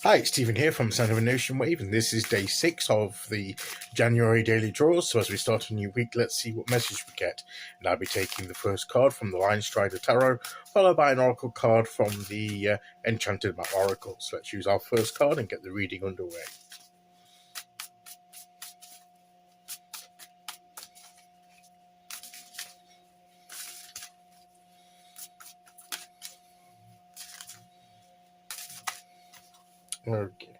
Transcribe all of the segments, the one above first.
Hi, it's Stephen here from Sound of an Ocean Wave, and this is day 6 of the January daily draws. So as we start a new week, let's see what message we get. And I'll be taking the first card from the Linestrider Tarot, followed by an oracle card from the Enchanted Map Oracle. So let's use our first card and get the reading underway. Okay.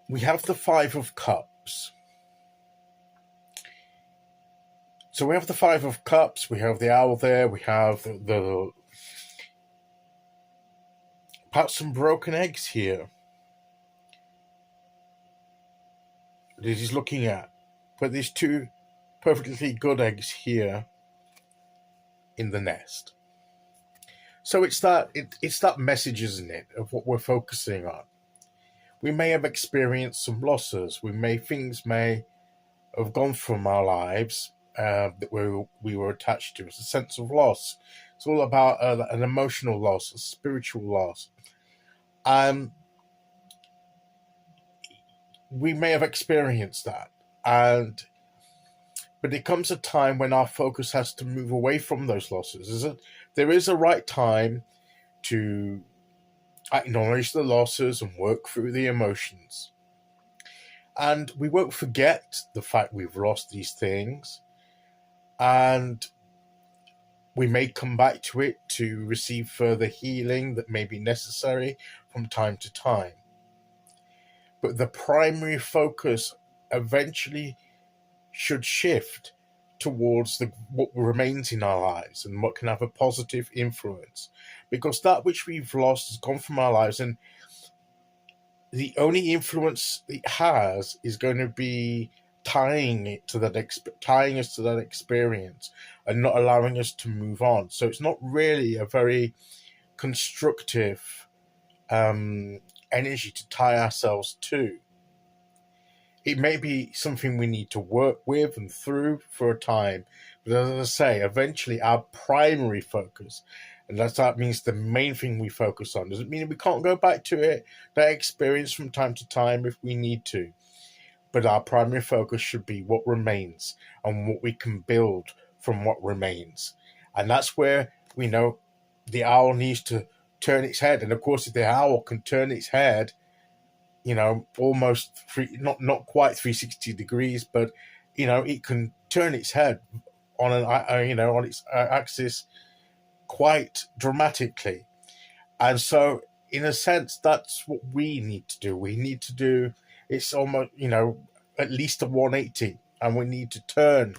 We have the Five of Cups. So we have the Five of Cups, we have the owl there, we have the perhaps some broken eggs here that he's looking at. But there's two perfectly good eggs here in the nest. So it's that message, isn't it, of what we're focusing on. We may have experienced some losses. Things may have gone from our lives that we were attached to. It's a sense of loss. It's all about an emotional loss, a spiritual loss. We may have experienced that, but it comes a time when our focus has to move away from those losses. There is a right time to acknowledge the losses and work through the emotions. And we won't forget the fact we've lost these things. And we may come back to it to receive further healing that may be necessary from time to time. But the primary focus eventually should shift towards what remains in our lives and what can have a positive influence, because that which we've lost has gone from our lives, and the only influence it has is going to be tying us to that experience and not allowing us to move on. So it's not really a very constructive energy to tie ourselves to. It may be something we need to work with and through for a time, but as I say, eventually our primary focus, and that means the main thing we focus on, doesn't mean we can't go back to that experience from time to time if we need to, but our primary focus should be what remains and what we can build from what remains. And that's where we know the owl needs to turn its head. And of course, if the owl can turn its head, almost not quite 360 degrees, but it can turn its head on on its axis quite dramatically. And so, in a sense, that's what we need to do. We need to do it's almost at least a 180, and we need to turn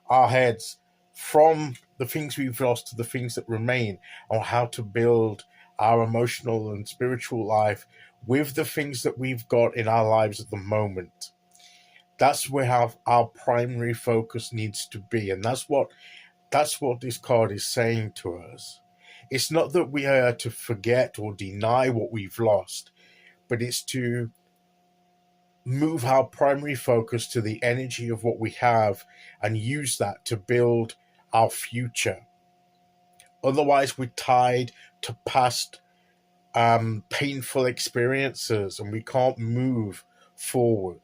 our heads from the things we've lost to the things that remain, on how to build our emotional and spiritual life with the things that we've got in our lives at the moment. That's where our primary focus needs to be, and that's what this card is saying to us. It's not that we are to forget or deny what we've lost, but it's to move our primary focus to the energy of what we have and use that to build our future. Otherwise, we're tied to past painful experiences, and we can't move forward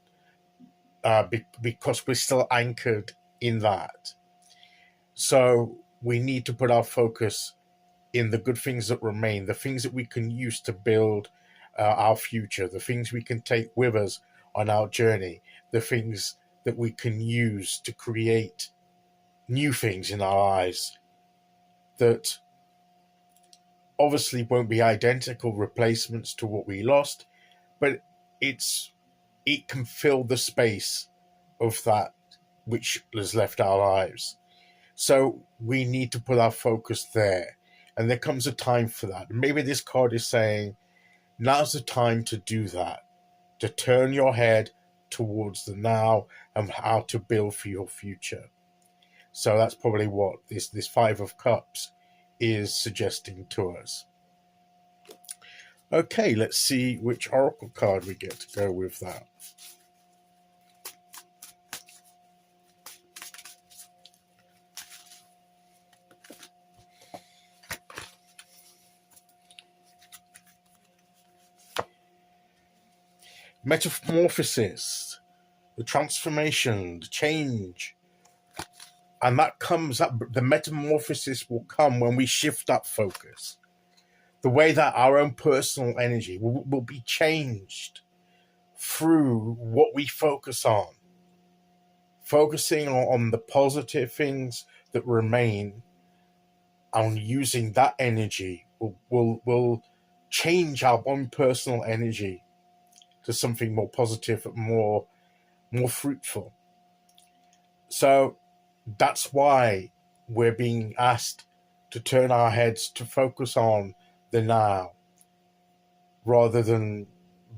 because we're still anchored in that. So we need to put our focus in the good things that remain, the things that we can use to build our future, the things we can take with us on our journey, the things that we can use to create new things in our lives that obviously won't be identical replacements to what we lost, but it can fill the space of that which has left our lives. So we need to put our focus there, and there comes a time for that. And maybe this card is saying, now's the time to do that, to turn your head towards the now and how to build for your future. So that's probably what this Five of Cups is suggesting to us. Okay, let's see which oracle card we get to go with that. Metamorphosis, the transformation, the change. And that comes up, the metamorphosis will come when we shift that focus. The way that our own personal energy will be changed through what we focus on. Focusing on the positive things that remain and using that energy will change our own personal energy to something more positive, more fruitful. So that's why we're being asked to turn our heads to focus on the now rather than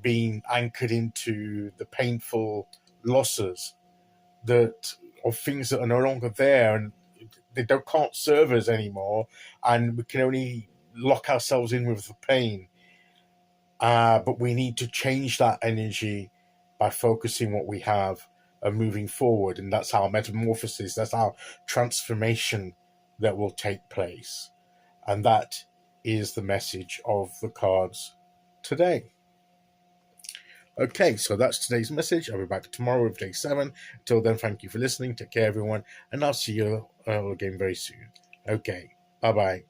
being anchored into the painful losses that of things that are no longer there and they can't serve us anymore, and we can only lock ourselves in with the pain. But we need to change that energy by focusing what we have and moving forward, and that's our metamorphosis, that's our transformation that will take place. And that is the message of the cards today. Okay, so that's today's message. I'll be back tomorrow with day 7. Until then, thank you for listening. Take care, everyone, and I'll see you all again very soon. Okay, bye-bye.